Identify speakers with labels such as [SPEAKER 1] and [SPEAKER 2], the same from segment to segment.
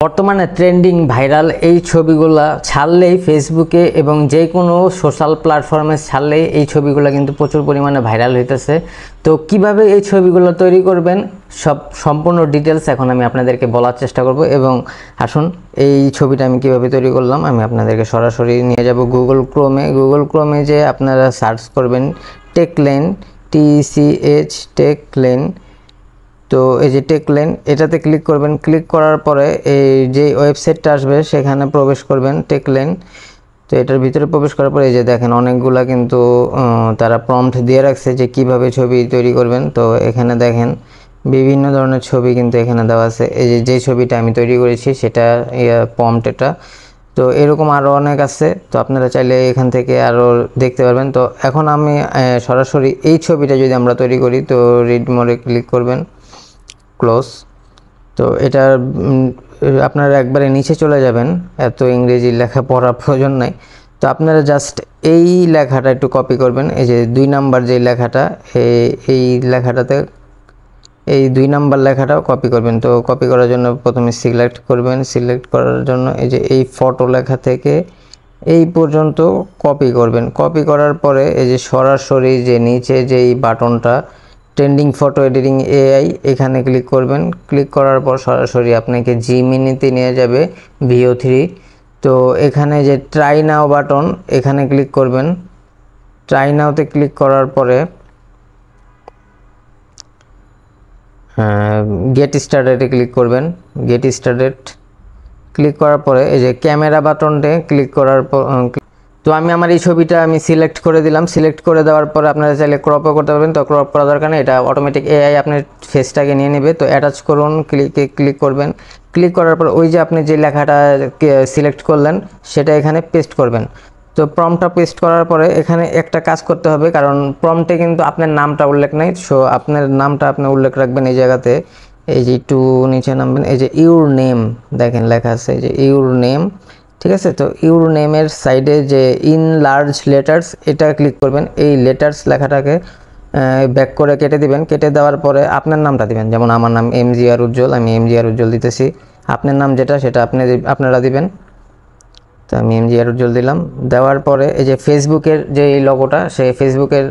[SPEAKER 1] বর্তমানে trending viral এই ছবিগুলো ছাড়লেই ফেসবুকে এবং যে কোনো সোশ্যাল প্ল্যাটফর্মে ছাড়লেই এই ছবিগুলো কিন্তু প্রচুর পরিমাণে ভাইরাল হইতেছে। তো কিভাবে এই ছবিগুলো তৈরি করবেন সম্পূর্ণ ডিটেলস এখন আমি আপনাদেরকে বলার চেষ্টা করব। এবং আসুন এই ছবিটা আমি কিভাবে তৈরি করলাম আমি আপনাদেরকে সরাসরি নিয়ে যাব গুগল ক্রোমে যে আপনারা সার্চ করবেন টেকলেন টেকলেন। তো এই যে টেকলেন এটাতে ক্লিক করবেন, ক্লিক করার পরে এই যে ওয়েবসাইটটা আসবে সেখানে প্রবেশ করবেন টেকলেন। তো এটার ভিতরে প্রবেশ করার পরে এই যে দেখেন অনেকগুলা কিন্তু তারা প্রম্পট দিয়ে রাখছে যে কিভাবে ছবি তৈরি করবেন। তো এখানে দেখেন বিভিন্ন ধরনের ছবি কিন্তু এখানে দেওয়া আছে। এই যে ছবিটা আমি তৈরি করেছি সেটা প্রম্পট এটা। তো এরকম আরও অনেক আছে, তো আপনারা চাইলে এখান থেকে আরও দেখতে পারবেন। তো এখন আমি সরাসরি এই ছবিটা যদি আমরা তৈরি করি তো রিড মোডে ক্লিক করবেন, ক্লোজ। তো এটা আপনারা একবারে নিচে চলে যাবেন, এত ইংরেজি লেখা পড়ার প্রয়োজন নাই। তো আপনারা জাস্ট এই লেখাটা একটু কপি করবেন, এই যে 2 নাম্বার যে লেখাটা এই লেখাটাতে এই 2 নাম্বার লেখাটাও কপি করবেন। তো কপি করার জন্য প্রথমে সিলেক্ট করবেন, সিলেক্ট করার জন্য এই যে এই ফটো লেখা থেকে এই পর্যন্ত কপি করবেন। কপি করার পরে এই যে সরাসরি যে নিচে যেই বাটনটা ট্রেন্ডিং ফটো এডিটিং এআই এখানে ক্লিক করবেন। ক্লিক করার পর সরাসরি আপনাকে জিমিনিতে নিয়ে যাবে VO3। তো এখানে যে ট্রাই নাও বাটন এখানে ক্লিক করবেন। ট্রাই নাওতে ক্লিক করার পরে গেট স্টার্টেডে ক্লিক করবেন। গেট স্টার্টেড ক্লিক করার পরে এই যে ক্যামেরা বাটনতে ক্লিক করার পর তো আমি আমার এই ছবিটা আমি সিলেক্ট করে দিলাম। সিলেক্ট করে দেওয়ার পরে আপনারা চাইলে ক্রপও করতে পারবেন। তো ক্রপ করা দরকার নেই, এটা অটোমেটিক এআই আপনার ফেসটাকে নিয়ে নেবে। তো অ্যাটাচ করুন, ক্লিক করবেন। ক্লিক করার পর ওই যে আপনি যে লেখাটা সিলেক্ট করলেন সেটা এখানে পেস্ট করবেন। তো প্রম্পটটা পেস্ট করার পরে এখানে একটা কাজ করতে হবে, কারণ প্রম্পটে কিন্তু আপনার নামটা উল্লেখ নেই। সো আপনার নামটা আপনি উল্লেখ রাখবেন এই জায়গাতে। এই যে একটু নিচে নামবেন, এই যে ইউর নেম দেখেন লেখা আছে, এই যে ইউর নেম, ঠিক আছে। তো ইউর নেমের সাইডে যে ইন লার্জ লেটার্স এটা ক্লিক করবেন। এই লেটার্স লেখাটাকে ব্যাক করে কেটে দিবেন। কেটে দেওয়ার পরে আপনার নামটা দিবেন, যেমন আমার নাম MGR উজ্জ্বল, আমি MGR উজ্জ্বল দিতেছি। আপনার নাম যেটা সেটা আপনারা দিবেন। তো আমি MGR উজ্জ্বল দিলাম। দেওয়ার পরে এই যে ফেসবুকের যে এই লগোটা সেই ফেসবুকের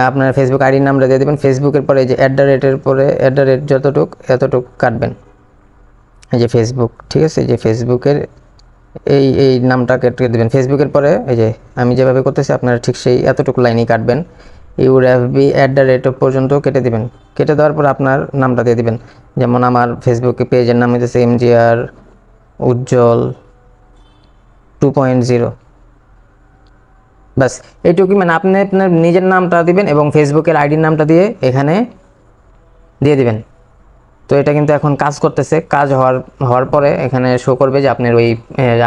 [SPEAKER 1] আপনার ফেসবুক আইডির নামটা দিয়ে দেবেন। ফেসবুকের পরে এই যে @এর পরে @ এতটুক কাটবেন, এই যে ফেসবুক, ঠিক আছে। এই যে ফেসবুকের এই নামটা কেটে দেবেন। ফেসবুকের পরে এই যে আমি যেভাবে করতেছি আপনারা ঠিক সেই এতটুকু লাইনই কাটবেন। ইউর FB @ পর্যন্ত কেটে দিবেন। কেটে দেওয়ার পর আপনার নামটা দিয়ে দিবেন, যেমন আমার ফেসবুকে পেজের নাম হচ্ছে MGR উজ্জ্বল 2.0। বাস এইটুকুই, মানে আপনি আপনার নিজের নামটা দিবেন এবং ফেসবুকের আইডির নামটা দিয়ে এখানে দিয়ে দিবেন। তো এটা কিন্তু এখন কাজ করতেছে। কাজ হওয়ার পরে এখানে শো করবে যে আপনার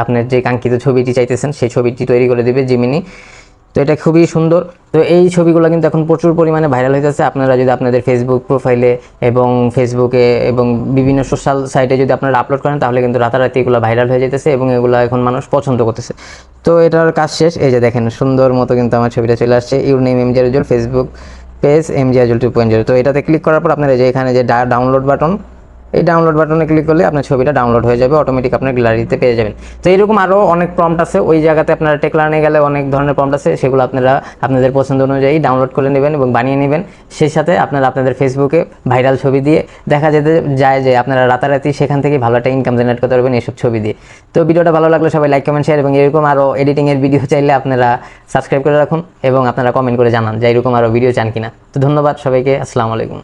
[SPEAKER 1] আপনার যে কাঙ্ক্ষিত ছবিটি চাইতেছেন সেই ছবিটি তৈরি করে দেবে জিমিনি। তো এটা খুবই সুন্দর। তো এই ছবিগুলো কিন্তু এখন প্রচুর পরিমাণে ভাইরাল হইতেছে। আপনারা যদি আপনাদের ফেসবুক প্রোফাইলে এবং ফেসবুকে এবং বিভিন্ন সোশ্যাল সাইটে যদি আপনারা আপলোড করেন তাহলে কিন্তু রাতারাতি এগুলো ভাইরাল হয়ে যেতেছে এবং এগুলো এখন মানুষ পছন্দ করতেছে। তো এটার কাজ শেষ। এই যে দেখেন সুন্দর মতো কিন্তু আমার ছবিটা চলে আসছে, your name MGR Ujjwal, Facebook page MGR Ujjwal 2.0। তো এটাতে ক্লিক করার পর আপনারা যে এখানে যে ডাউনলোড বাটন, এই ডাউনলোড বাটনে ক্লিক করলে আপনার ছবিটা ডাউনলোড হয়ে যাবে, অটোমেটিক আপনার গ্যালারিতে পেয়ে যাবেন। তো এরকম আরও অনেক প্রম্পট আছে, ওই জায়গাতে আপনারা টেকলার্নে গেলে অনেক ধরনের প্রম্পট আছে, সেগুলো আপনারা আপনাদের পছন্দ অনুযায়ী ডাউনলোড করে নেবেন এবং বানিয়ে নেবেন। সেই সাথে আপনারা আপনাদের ফেসবুকে ভাইরাল ছবি দিয়ে দেখা যেতে যায় যে আপনারা রাতারাতি সেখান থেকে ভালো একটা ইনকাম জেনারেট করতে পারবেন এইসব ছবি দিয়ে। তো ভিডিওটা ভালো লাগলে সবাই লাইক কমেন্ট শেয়ার, এবং এরকম আরও এডিটিংয়ের ভিডিও চাইলে আপনারা সাবস্ক্রাইব করে রাখুন এবং আপনারা কমেন্ট করে জানান যে এরকম আরও ভিডিও চান কিনা। তো ধন্যবাদ সবাইকে, আসসালামু আলাইকুম।